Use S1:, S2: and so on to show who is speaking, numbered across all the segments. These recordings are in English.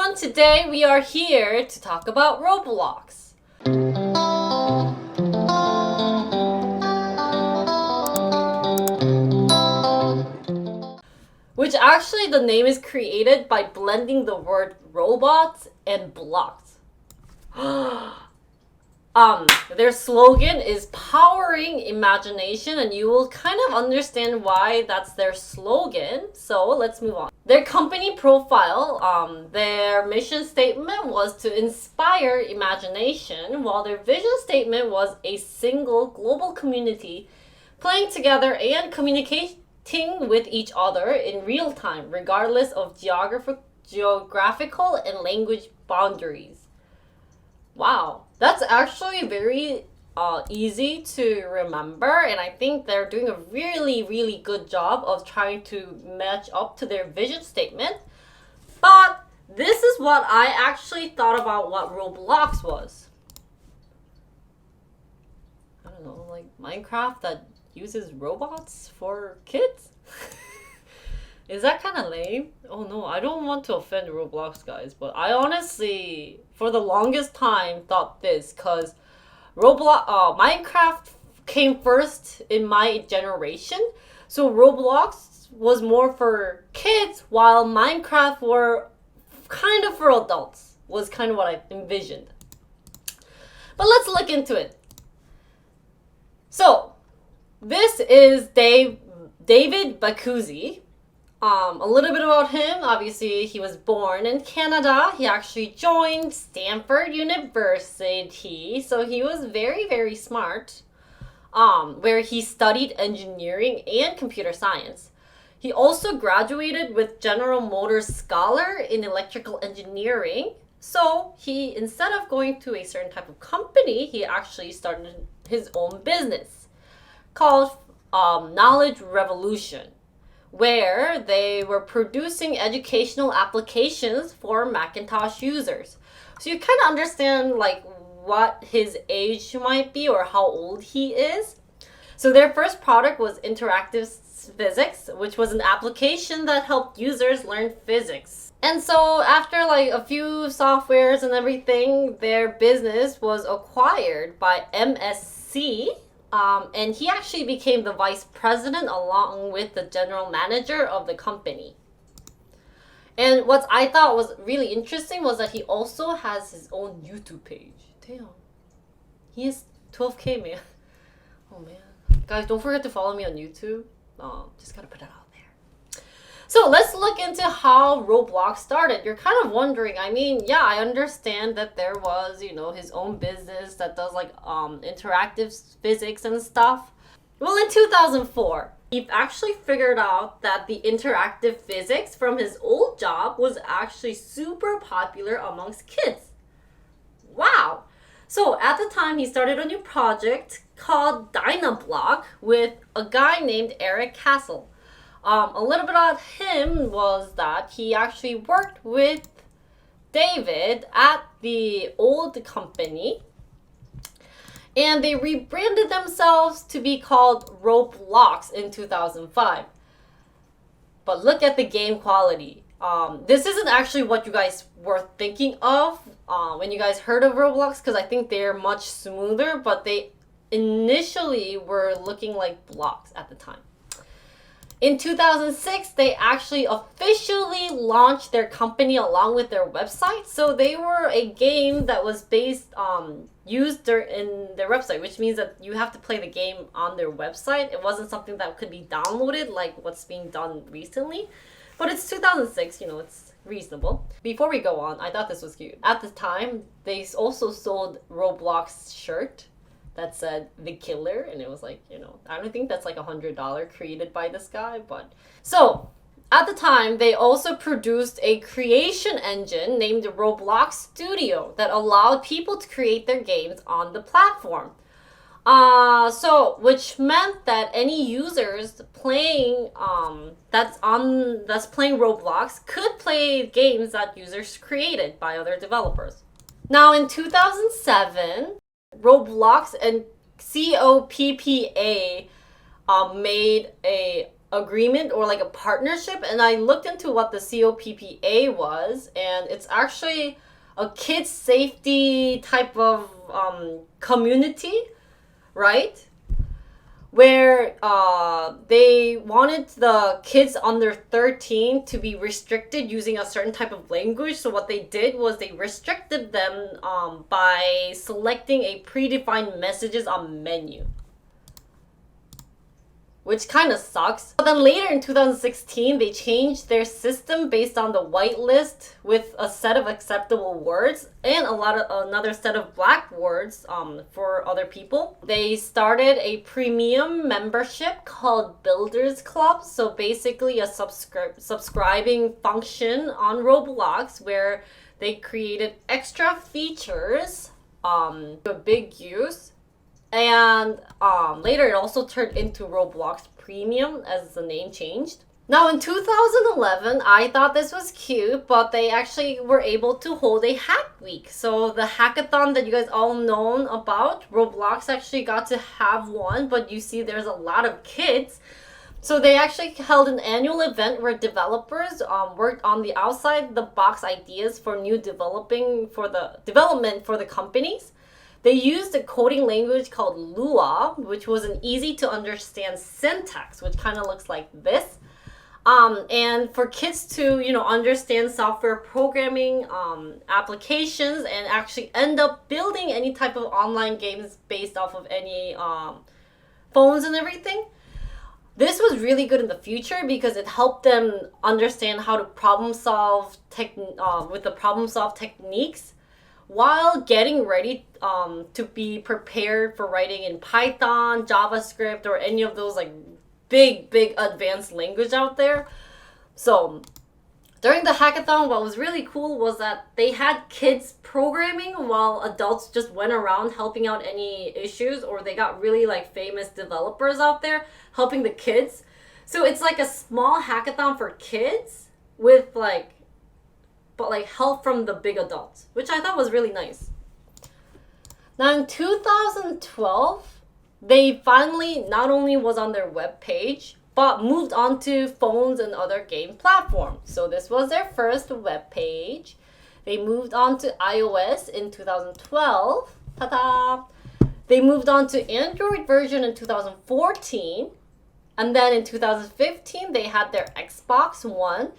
S1: everyone! Today we are here to talk about Roblox. Which actually the name is created by blending the word robots and blocks. Their slogan is powering imagination, and you will kind of understand why that's their slogan. So let's move on. Their company profile, their mission statement was to inspire imagination, while their vision statement was a single global community playing together and communicating with each other in real time, regardless of geographical and language boundaries. Wow, that's actually very easy to remember, and I think they're doing a really good job of trying to match up to their vision statement. But this is what I actually thought about what Roblox was. I don't know, like Minecraft that uses robots for kids? Is that kind of lame? Oh no, I don't want to offend Roblox guys, but I honestly, for the longest time, thought this, because Minecraft came first in my generation, so Roblox was more for kids, while Minecraft were kind of for adults, was kind of what I envisioned. But let's look into it. So, this is David Bakuzi. A little bit about him. Obviously, he was born in Canada. He actually joined Stanford University, so he was very smart, where he studied engineering and computer science. He also graduated with General Motors Scholar in electrical engineering. So he, instead of going to a certain type of company, he actually started his own business called Knowledge Revolution, where they were producing educational applications for Macintosh users. So you kind of understand like what his age might be or how old he is. So their first product was Interactive Physics, which was an application that helped users learn physics. And so after like a few softwares and everything, their business was acquired by MSC. And he actually became the vice president along with the general manager of the company. And what I thought was really interesting was that he also has his own YouTube page. Damn. He is 12K, man. Oh, man. Guys, don't forget to follow me on YouTube. Just gotta put it out there. So let's look into how Roblox started. You're kind of wondering, I mean, yeah, I understand that there was, his own business that does like interactive physics and stuff. Well, in 2004, he actually figured out that the interactive physics from his old job was actually super popular amongst kids. Wow! So at the time, he started a new project called Dynablock with a guy named Eric Castle. A little bit about him was that he actually worked with David at the old company, and they rebranded themselves to be called Roblox in 2005. But look at the game quality. This isn't actually what you guys were thinking of when you guys heard of Roblox, because I think they're much smoother, but they initially were looking like blocks at the time. In 2006, they actually officially launched their company along with their website. So they were a game that was used in their website, which means that you have to play the game on their website. It wasn't something that could be downloaded like what's being done recently. But it's 2006, it's reasonable. Before we go on, I thought this was cute. At the time, they also sold Roblox shirt that said The Killer, and it was like, I don't think that's like $100 created by this guy, but... So, at the time, they also produced a creation engine named Roblox Studio that allowed people to create their games on the platform. Which meant that any users playing, that's playing Roblox could play games that users created by other developers. Now, in 2007, Roblox and COPPA made a agreement or like a partnership, and I looked into what the COPPA was, and it's actually a kids safety type of community, right? Where they wanted the kids under 13 to be restricted using a certain type of language. So what they did was they restricted them by selecting a predefined messages on menu, which kind of sucks. But then later in 2016, they changed their system based on the whitelist with a set of acceptable words and another set of black words for other people. They started a premium membership called Builders Club. So basically a subscribing function on Roblox where they created extra features to big use. And later it also turned into Roblox Premium as the name changed. Now in 2011, I thought this was cute, but they actually were able to hold a hack week. So the hackathon that you guys all know about, Roblox actually got to have one, but you see there's a lot of kids. So they actually held an annual event where developers worked on the outside the box ideas for new development for the companies. They used a coding language called Lua, which was an easy to understand syntax, which kind of looks like this. And for kids to, understand software programming, applications, and actually end up building any type of online games based off of any phones and everything. This was really good in the future because it helped them understand how to problem solve with the problem solve techniques, while getting ready to be prepared for writing in Python, JavaScript, or any of those like big advanced language out there. So during the hackathon, what was really cool was that they had kids programming while adults just went around helping out any issues, or they got really like famous developers out there helping the kids. So it's like a small hackathon for kids with help from the big adults, which I thought was really nice. Now in 2012, they finally not only was on their webpage, but moved on to phones and other game platforms. So this was their first webpage. They moved on to iOS in 2012. Ta-da! They moved on to Android version in 2014. And then in 2015, they had their Xbox One.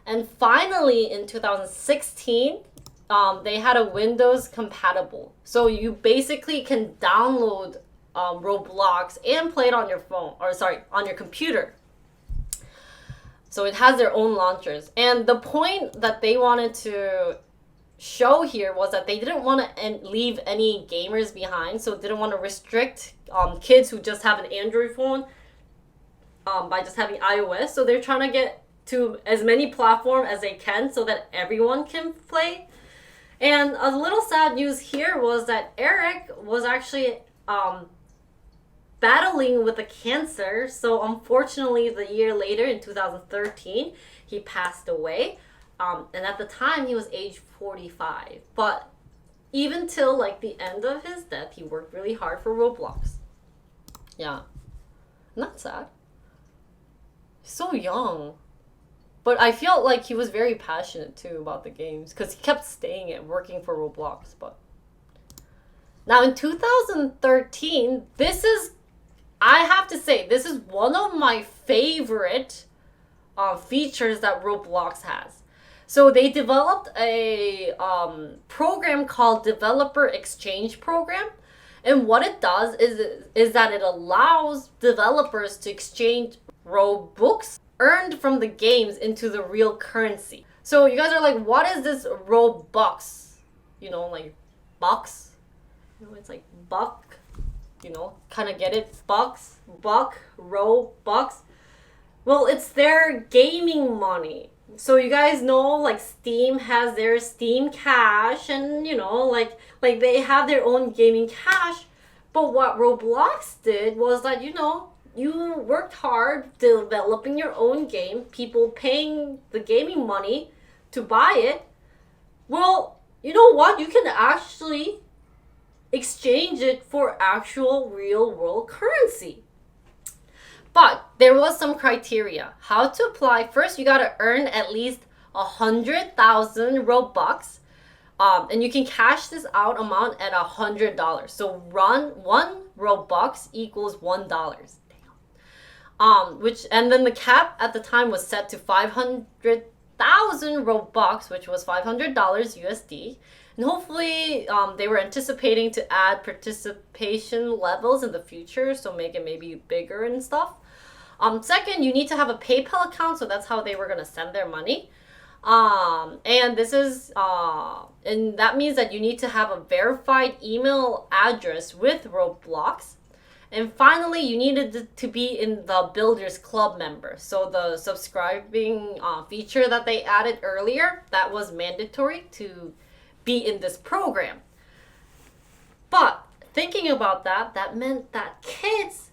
S1: And finally, in 2016, they had a Windows compatible. So you basically can download Roblox and play it on your on your computer. So it has their own launchers. And the point that they wanted to show here was that they didn't want to leave any gamers behind. So didn't want to restrict kids who just have an Android phone by just having iOS. So they're trying to get to as many platforms as they can so that everyone can play. And a little sad news here was that Eric was actually battling with a cancer. So unfortunately, the year later in 2013, he passed away. And at the time, he was age 45. But even till like the end of his death, he worked really hard for Roblox. Yeah. Not sad. So young. But I felt like he was very passionate too about the games because he kept staying and working for Roblox. But now in 2013, I have to say, this is one of my favorite features that Roblox has. So they developed a program called Developer Exchange Program. And what it does is that it allows developers to exchange Robux earned from the games into the real currency. So you guys are like, what is this Robux? Like bucks? It's like buck, kind of get it? Buck, Robux. Well, it's their gaming money. So you guys know, like Steam has their Steam Cash, and like they have their own gaming cash. But what Roblox did was that you worked hard developing your own game, people paying the gaming money to buy it. Well, you know what? You can actually exchange it for actual real world currency. But there was some criteria. How to apply. First, you gotta earn at least 100,000 Robux. And you can cash this out amount at $100. So one Robux equals $1. And then the cap at the time was set to 500,000 Robux, which was $500 USD. And hopefully, they were anticipating to add participation levels in the future, so make it maybe bigger and stuff. Second, you need to have a PayPal account, so that's how they were gonna send their money. And this is, and that means that you need to have a verified email address with Roblox. And finally, you needed to be in the Builders Club member. So the subscribing feature that they added earlier, that was mandatory to be in this program. But thinking about that, that meant that kids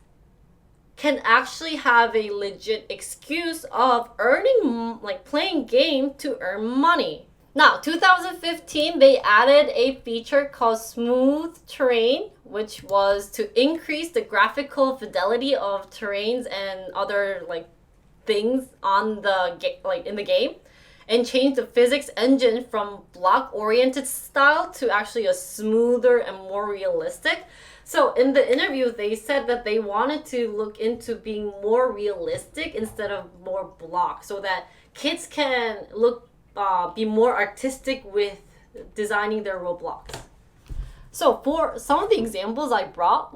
S1: can actually have a legit excuse of earning, like playing game to earn money. Now, 2015, they added a feature called Smooth Terrain, which was to increase the graphical fidelity of terrains and other like things on the in the game, and change the physics engine from block-oriented style to actually a smoother and more realistic. So in the interview, they said that they wanted to look into being more realistic instead of more block, so that kids can be more artistic with designing their Roblox. So for some of the examples I brought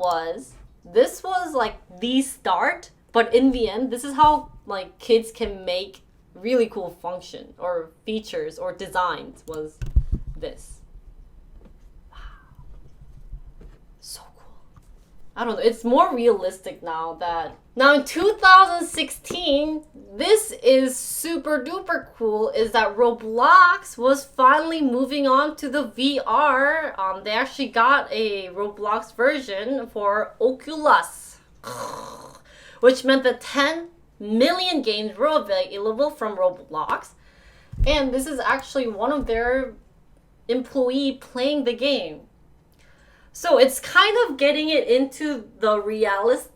S1: this was like the start, but in the end, this is how like kids can make really cool function or features or designs was this. I don't know, it's more realistic now in 2016, this is super duper cool, is that Roblox was finally moving on to the VR. They actually got a Roblox version for Oculus, which meant that 10 million games were available from Roblox. And this is actually one of their employee playing the game. So it's kind of getting it into the reality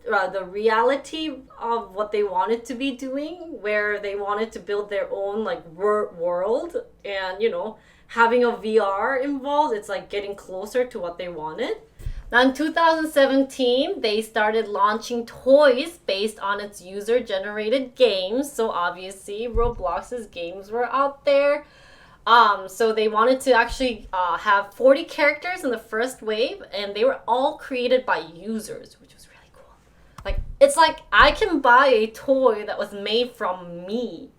S1: of what they wanted to be doing, where they wanted to build their own like world, and having a VR involved, it's like getting closer to what they wanted. Now in 2017, they started launching toys based on its user-generated games. So obviously Roblox's games were out there. So they wanted to actually have 40 characters in the first wave, and they were all created by users, which was really cool. Like, it's like I can buy a toy that was made from me.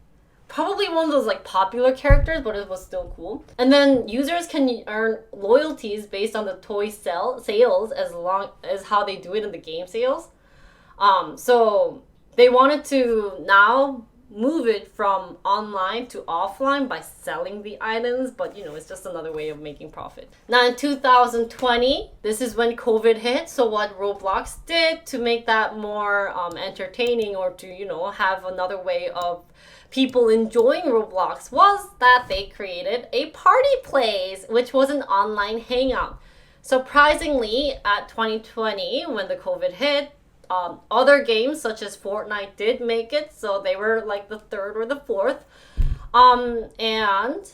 S1: Probably one of those like popular characters, but it was still cool. And then users can earn loyalties based on the toy sales, as long as how they do it in the game sales. So they wanted to now move it from online to offline by selling the items, but it's just another way of making profit. Now in 2020, this is when COVID hit, so what Roblox did to make that more entertaining, or to have another way of people enjoying Roblox, was that they created a party place, which was an online hangout. Surprisingly, at 2020, when the COVID hit, other games such as Fortnite did make it, so they were like the third or the fourth. And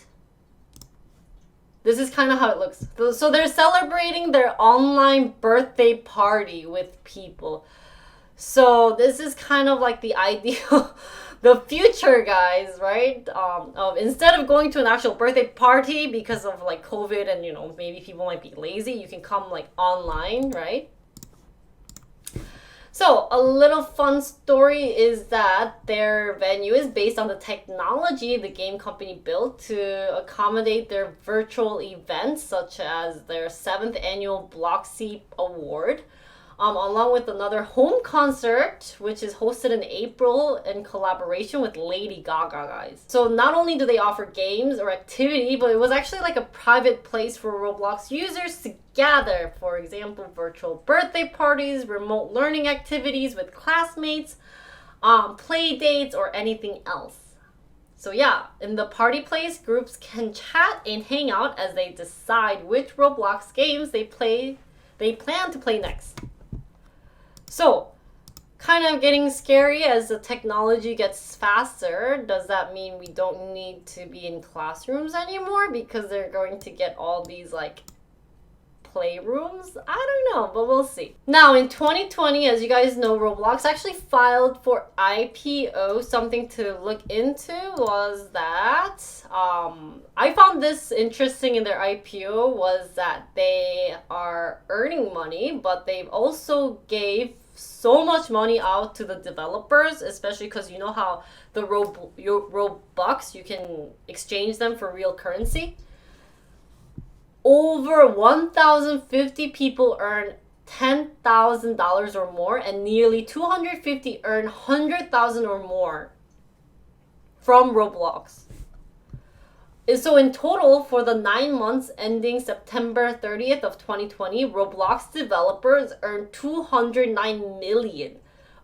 S1: this is kind of how it looks. So they're celebrating their online birthday party with people. So this is kind of like the ideal, the future, guys, right? Of instead of going to an actual birthday party because of like COVID and maybe people might be lazy, you can come like online, right? So a little fun story is that their venue is based on the technology the game company built to accommodate their virtual events, such as their 7th annual Bloxy Award, along with another home concert, which is hosted in April in collaboration with Lady Gaga, guys. So not only do they offer games or activity, but it was actually like a private place for Roblox users to gather. For example, virtual birthday parties, remote learning activities with classmates, play dates, or anything else. So yeah, in the party place, groups can chat and hang out as they decide which Roblox games they plan to play next. So, kind of getting scary as the technology gets faster. Does that mean we don't need to be in classrooms anymore because they're going to get all these like playrooms? I don't know, but we'll see. Now in 2020, as you guys know, Roblox actually filed for IPO. Something to look into was that I found this interesting in their IPO was that they are earning money, but they've also gave so much money out to the developers, especially because you know how the Robux, you can exchange them for real currency. Over 1,050 people earn $10,000 or more, and nearly 250 earn 100,000 or more from Roblox. So in total, for the 9 months ending September 30th of 2020, Roblox developers earned 209 million,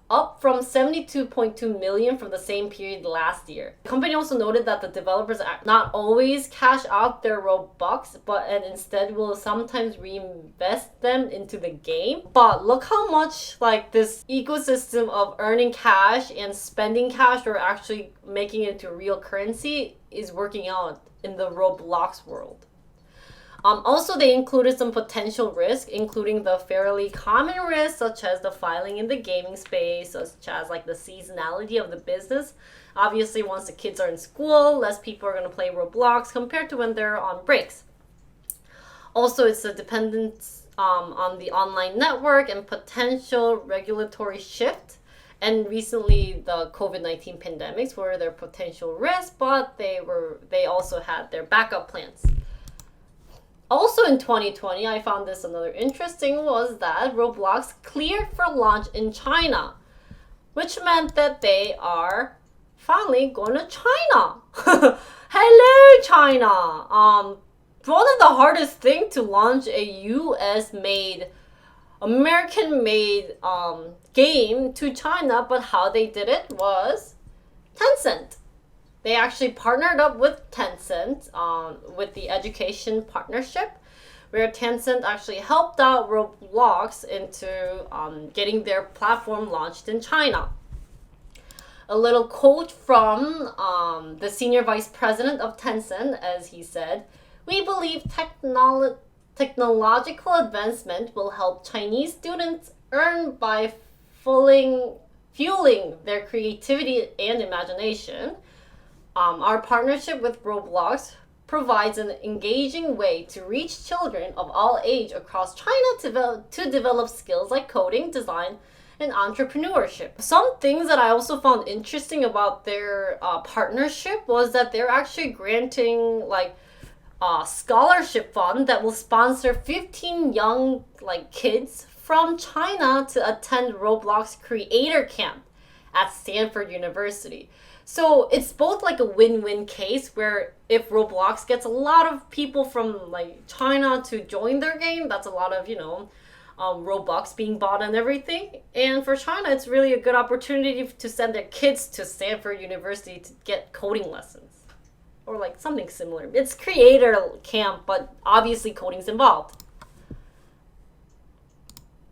S1: up from 72.2 million from the same period last year. The company also noted that the developers not always cash out their Robux, and instead will sometimes reinvest them into the game. But look how much like this ecosystem of earning cash and spending cash or actually making it into real currency is working out in the Roblox world. Also, they included some potential risk, including the fairly common risks such as the filing in the gaming space, such as like the seasonality of the business. Obviously, once the kids are in school, less people are going to play Roblox compared to when they're on breaks. Also, it's a dependence on the online network and potential regulatory shift. And recently, the COVID-19 pandemics were their potential risks, but they also had their backup plans. Also in 2020, I found this another interesting was that Roblox cleared for launch in China, which meant that they are finally going to China. Hello, China. One of the hardest things to launch a US-made, American-made game to China, but how they did it was Tencent. They actually partnered up with Tencent with the education partnership, where Tencent actually helped out Roblox into getting their platform launched in China. A little quote from the senior vice president of Tencent, as he said, "We believe technological advancement will help Chinese students earn by fueling their creativity and imagination. Our partnership with Roblox provides an engaging way to reach children of all age across China to develop skills like coding, design, and entrepreneurship." Some things that I also found interesting about their partnership was that they're actually granting like a scholarship fund that will sponsor 15 young like kids from China to attend Roblox Creator Camp at Stanford University. So it's both like a win-win case where if Roblox gets a lot of people from like China to join their game, that's a lot of, Robux being bought and everything. And for China, it's really a good opportunity to send their kids to Stanford University to get coding lessons. Or like something similar. It's creator camp, but obviously coding's involved.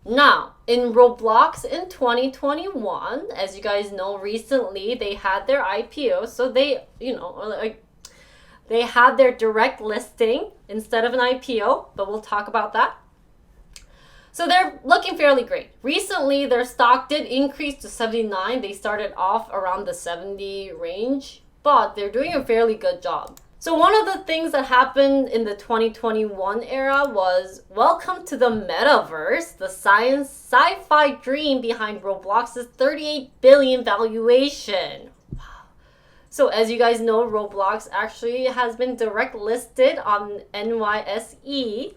S1: Now, in Roblox in 2021, as you guys know, recently they had their IPO, so they had their direct listing instead of an IPO, but we'll talk about that. So they're looking fairly great. Recently, their stock did increase to 79. They started off around the 70 range, but they're doing a fairly good job. So one of the things that happened in the 2021 era was welcome to the metaverse, the sci-fi dream behind Roblox's 38 billion valuation. Wow. So as you guys know, Roblox actually has been direct listed on NYSE,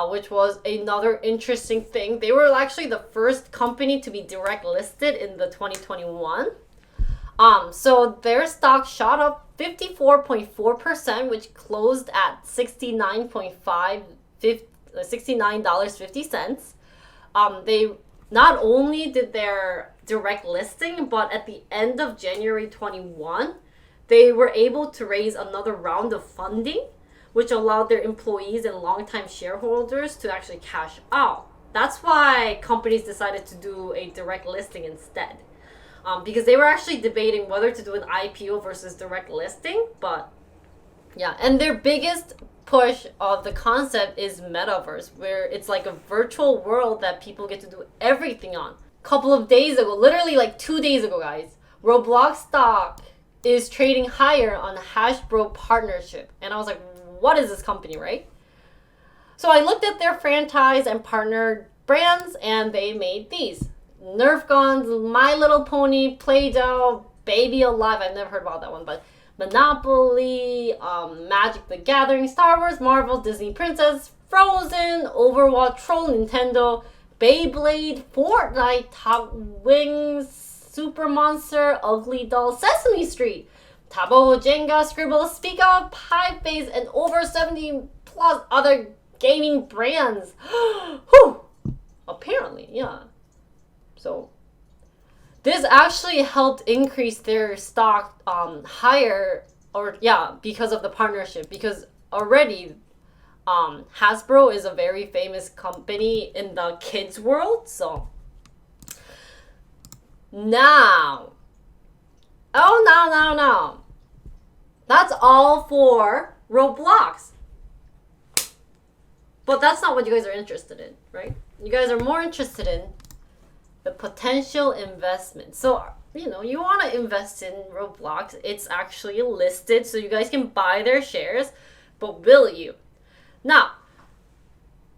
S1: which was another interesting thing. They were actually the first company to be direct listed in the 2021. So their stock shot up 54.4%, which closed at $69.50. They not only did their direct listing, but at the end of January 21, they were able to raise another round of funding, which allowed their employees and longtime shareholders to actually cash out. That's why companies decided to do a direct listing instead. Because they were actually debating whether to do an IPO versus direct listing. But yeah, and their biggest push of the concept is metaverse, where it's like a virtual world that people get to do everything on. Couple of days ago, literally like 2 days ago, guys, Roblox stock is trading higher on Hasbro partnership. And I was like, what is this company, right? So I looked at their franchise and partnered brands, and they made these. Nerf guns, My Little Pony, Play-Doh, Baby Alive. I've never heard about that one, but Monopoly, Magic the Gathering, Star Wars, Marvel, Disney Princess, Frozen, Overwatch, Troll, Nintendo, Beyblade, Fortnite, Top Wings, Super Monster, Ugly Doll, Sesame Street, Tabo, Jenga, Scribble, Speak Up, Pie Face, and over 70 plus other gaming brands. Whew! Apparently, yeah. So this actually helped increase their stock higher, or yeah, because of the partnership. Because already Hasbro is a very famous company in the kids world. So now, now. That's all for Roblox. But that's not what you guys are interested in, right? You guys are more interested in the potential investment. So, you know, you want to invest in Roblox. It's actually listed, so you guys can buy their shares. But will you? Now,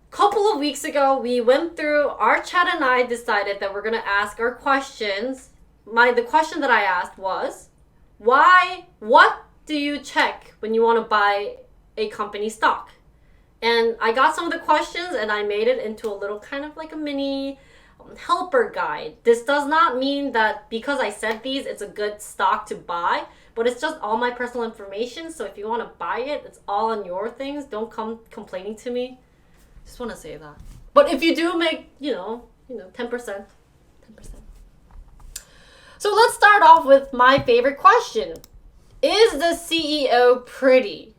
S1: a couple of weeks ago, we went through, our chat and I decided that we're going to ask our questions. The question that I asked was, what do you check when you want to buy a company stock? And I got some of the questions and I made it into a little kind of like a mini helper guide. This does not mean that because I said these, it's a good stock to buy, but it's just all my personal information. So if you want to buy it, it's all on your things. Don't come complaining to me. Just want to say that. But if you do make, 10%. So let's start off with my favorite question. Is the CEO pretty?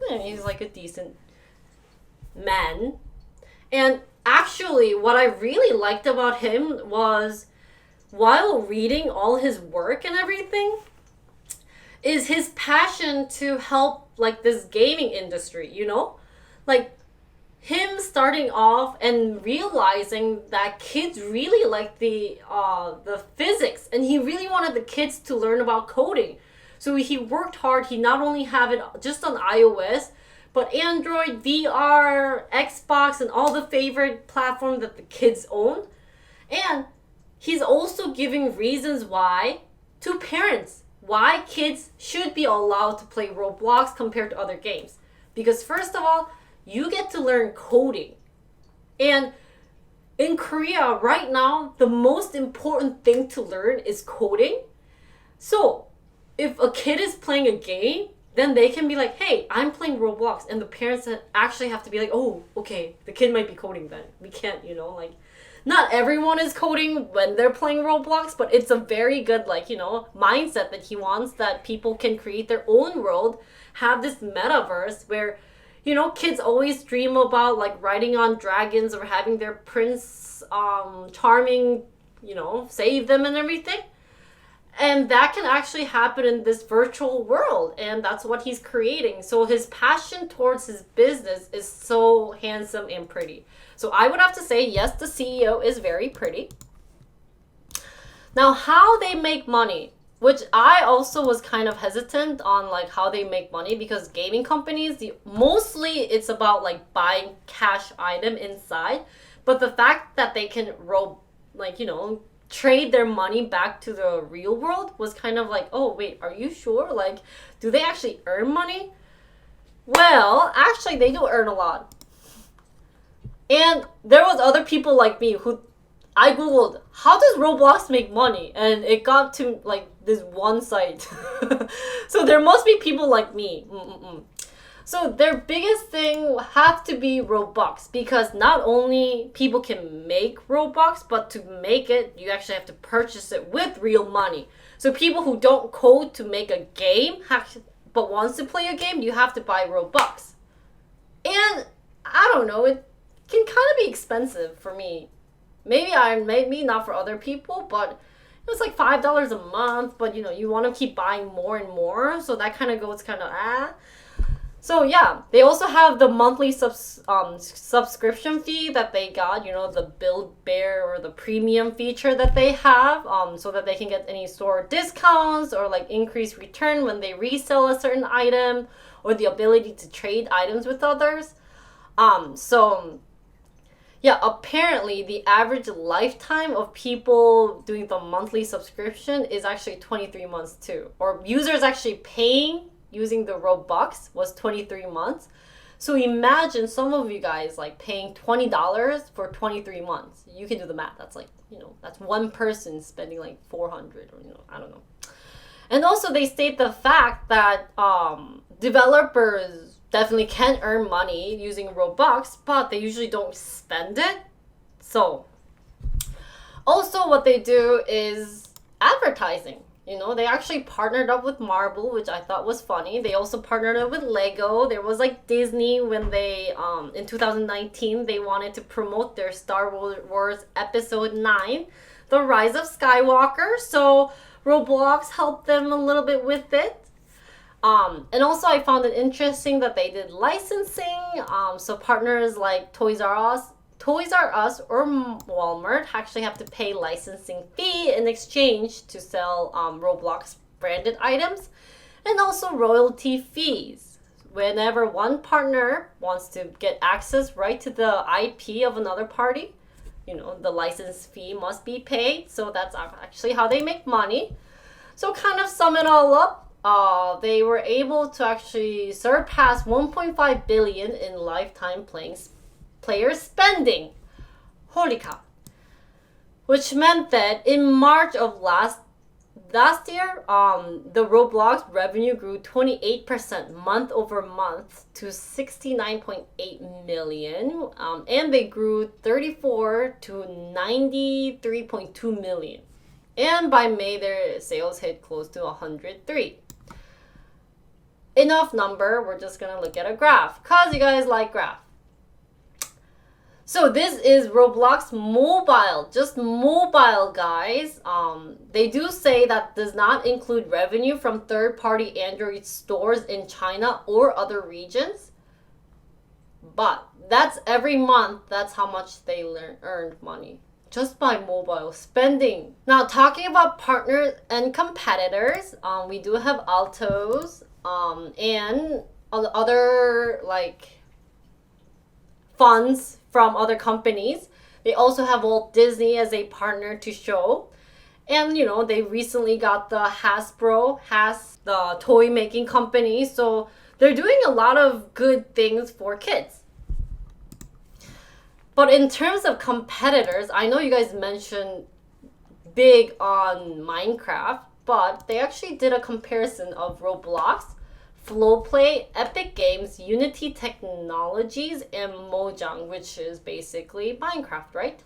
S1: Yeah, he's like a decent man. And actually, what I really liked about him was, while reading all his work and everything, is his passion to help like this gaming industry, Like him starting off and realizing that kids really like the physics, and he really wanted the kids to learn about coding. So he worked hard. He not only have it just on iOS, but Android, VR, Xbox, and all the favorite platforms that the kids own. And he's also giving reasons why to parents, why kids should be allowed to play Roblox compared to other games. Because first of all, you get to learn coding. And in Korea right now, the most important thing to learn is coding. So if a kid is playing a game, then they can be like, hey, I'm playing Roblox. And the parents actually have to be like, oh, okay, the kid might be coding then. We can't, not everyone is coding when they're playing Roblox, but it's a very good, mindset that he wants, that people can create their own world, have this metaverse where, kids always dream about, like, riding on dragons or having their prince charming, save them and everything. And that can actually happen in this virtual world. And that's what he's creating. So his passion towards his business is so handsome and pretty. So I would have to say, yes, the CEO is very pretty. Now, how they make money, which I also was kind of hesitant on, like, how they make money, because gaming companies, mostly it's about, like, buying cash item inside. But the fact that they can trade their money back to the real world was kind of like, oh, wait, are you sure? Like, do they actually earn money? Well, actually, they do earn a lot. And there was other people like me who, I Googled, how does Roblox make money? And it got to, like, this one site. So there must be people like me. So their biggest thing have to be Robux, because not only people can make Robux, but to make it, you actually have to purchase it with real money. So people who don't code to make a game, but wants to play a game, you have to buy Robux. And I don't know, can kind of be expensive for me. Maybe not for other people, but it's like $5 a month. But you want to keep buying more and more, so that kind of goes kind of So yeah, they also have the monthly subscription fee that they got, the Build Bear or the premium feature that they have, so that they can get any store discounts or like increased return when they resell a certain item, or the ability to trade items with others. So yeah, apparently the average lifetime of people doing the monthly subscription is actually 23 months too, or users actually paying using the Robux was 23 months. So imagine some of you guys like paying $20 for 23 months. You can do the math. That's like, that's one person spending like 400 or, I don't know. And also they state the fact that developers definitely can earn money using Robux, but they usually don't spend it. So also what they do is advertising. They actually partnered up with Marvel, which I thought was funny. They also partnered up with Lego. There was like Disney when they, in 2019, they wanted to promote their Star Wars Episode 9, The Rise of Skywalker. So Roblox helped them a little bit with it. And also I found it interesting that they did licensing. So partners like Toys R Us or Walmart actually have to pay licensing fee in exchange to sell Roblox branded items, and also royalty fees. Whenever one partner wants to get access right to the IP of another party, the license fee must be paid. So that's actually how they make money. So kind of sum it all up, they were able to actually surpass 1.5 billion in lifetime player spending. Holy cow. Which meant that in March of last year, the Roblox revenue grew 28% month over month to 69.8 million. And they grew 34 to 93.2 million. And by May, their sales hit close to 103. Enough number, we're just gonna look at a graph, cause you guys like graph. So this is Roblox mobile, just mobile, guys. They do say that does not include revenue from third-party Android stores in China or other regions. But that's every month, that's how much they earned money just by mobile spending. Now talking about partners and competitors, we do have Altos and other like funds from other companies. They also have Walt Disney as a partner to show. And they recently got the Hasbro, the toy making company. So they're doing a lot of good things for kids. But in terms of competitors, I know you guys mentioned big on Minecraft, but they actually did a comparison of Roblox, Flowplay, Epic Games, Unity Technologies, and Mojang, which is basically Minecraft, right?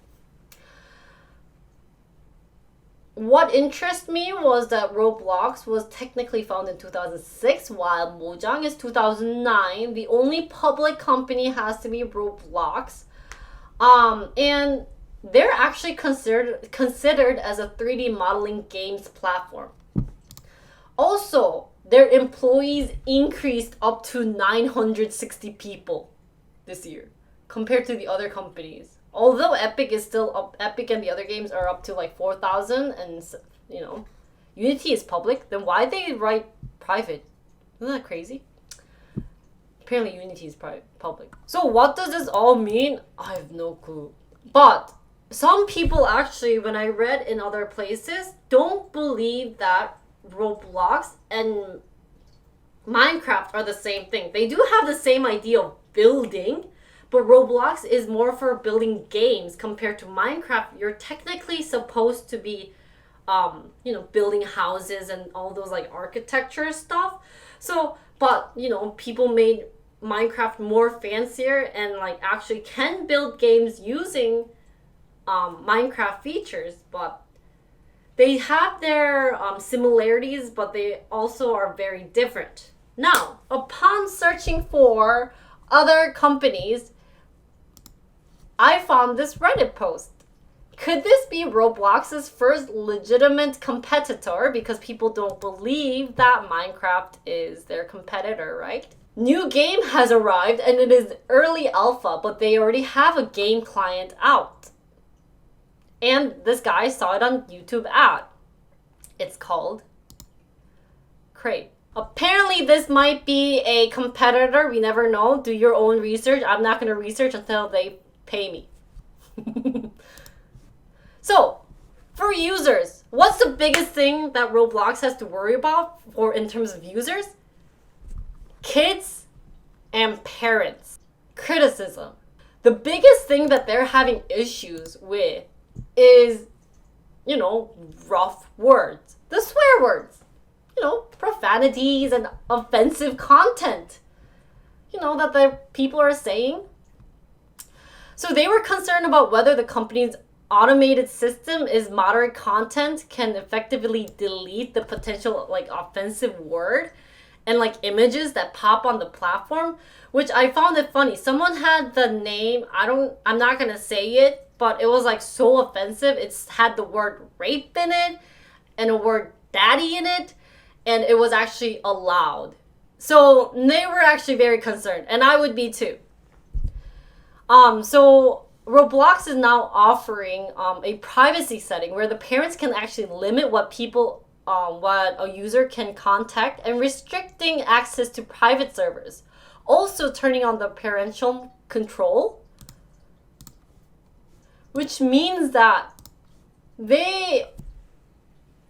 S1: What interests me was that Roblox was technically founded in 2006, while Mojang is 2009. The only public company has to be Roblox. And they're actually considered as a 3D modeling games platform. Also, their employees increased up to 960 people this year compared to the other companies. Although Epic is still up, Epic and the other games are up to like 4,000, and Unity is public, then why they write private? Isn't that crazy? Apparently Unity is public. So what does this all mean? I have no clue. But some people actually, when I read in other places, don't believe that Roblox and Minecraft are the same thing. They do have the same idea of building, but Roblox is more for building games compared to Minecraft. You're technically supposed to be building houses and all those like architecture stuff. So, but people made Minecraft more fancier and like actually can build games using Minecraft features, but they have their similarities, but they also are very different. Now, upon searching for other companies, I found this Reddit post. Could this be Roblox's first legitimate competitor? Because people don't believe that Minecraft is their competitor, right? New game has arrived and it is early alpha, but they already have a game client out. And this guy saw it on YouTube ad. It's called Crave. Apparently this might be a competitor. We never know. Do your own research. I'm not going to research until they pay me. So, for users, what's the biggest thing that Roblox has to worry about for in terms of users? Kids and parents. Criticism. The biggest thing that they're having issues with is, rough words. The swear words. Profanities and offensive content. That the people are saying. So they were concerned about whether the company's automated system is moderate content can effectively delete the potential offensive word and images that pop on the platform, which I found it funny. Someone had the name, I'm not gonna say it, but it was so offensive. It's had the word rape in it and a word daddy in it, and it was actually allowed. So they were actually very concerned, and I would be too. So Roblox is now offering a privacy setting where the parents can actually limit what a user can contact and restricting access to private servers. Also turning on the parental control, which means that they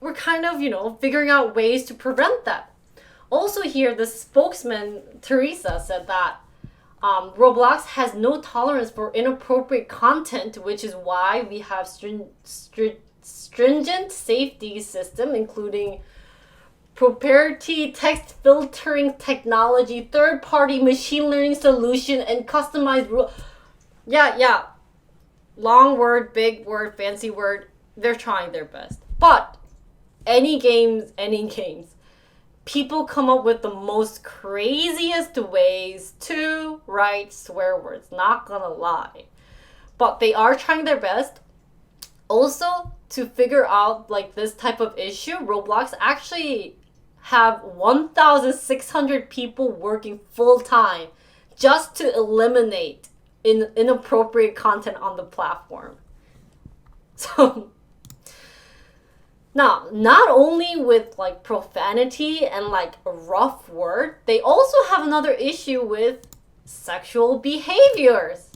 S1: were kind of, figuring out ways to prevent that. Also here, the spokesman, Teresa, said that Roblox has no tolerance for inappropriate content, which is why we have stringent safety system, including proprietary text filtering technology, third-party machine learning solution, and customized Yeah. Long word, big word, fancy word. They're trying their best. But any games. People come up with the most craziest ways to write swear words. Not gonna lie. But they are trying their best. Also, to figure out this type of issue, Roblox actually have 1,600 people working full-time just to eliminate inappropriate content on the platform. So now, not only with profanity and rough word, they also have another issue with sexual behaviors.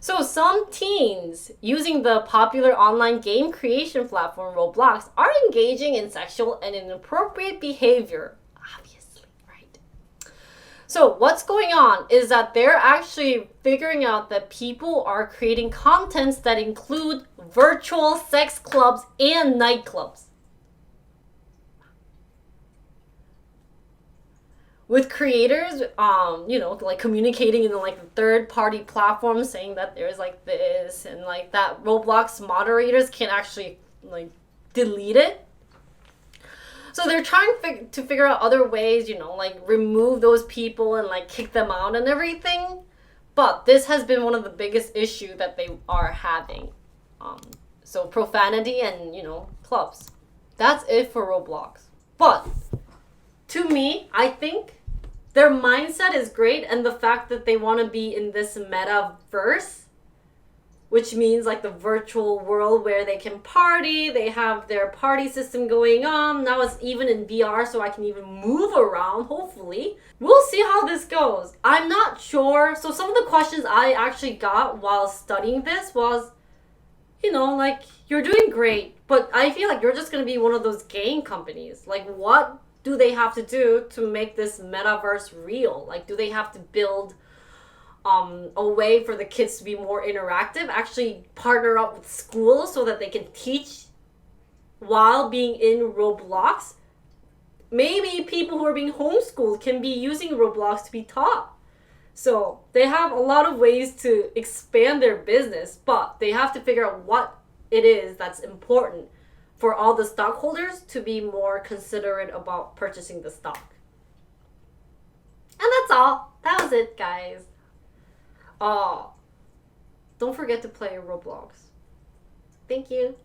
S1: So some teens using the popular online game creation platform Roblox are engaging in sexual and inappropriate behavior. Obviously, right? So what's going on is that they're actually figuring out that people are creating contents that include virtual sex clubs and nightclubs. With creators, communicating in third-party platforms, saying that there's this and that. Roblox moderators can actually delete it. So they're trying to figure out other ways, remove those people and kick them out and everything. But this has been one of the biggest issues that they are having. So profanity and clubs. That's it for Roblox. But to me, I think their mindset is great, and the fact that they want to be in this metaverse, which means the virtual world where they can party, they have their party system going on. Now it's even in VR, so I can even move around, hopefully. We'll see how this goes. I'm not sure. So some of the questions I actually got while studying this was, you're doing great, but I feel like you're just going to be one of those game companies. What do they have to do to make this metaverse real? Do they have to build a way for the kids to be more interactive, actually partner up with schools so that they can teach while being in Roblox? Maybe people who are being homeschooled can be using Roblox to be taught. So they have a lot of ways to expand their business, but they have to figure out what it is that's important for all the stockholders to be more considerate about purchasing the stock. And that's all. That was it, guys. Oh, don't forget to play Roblox. Thank you.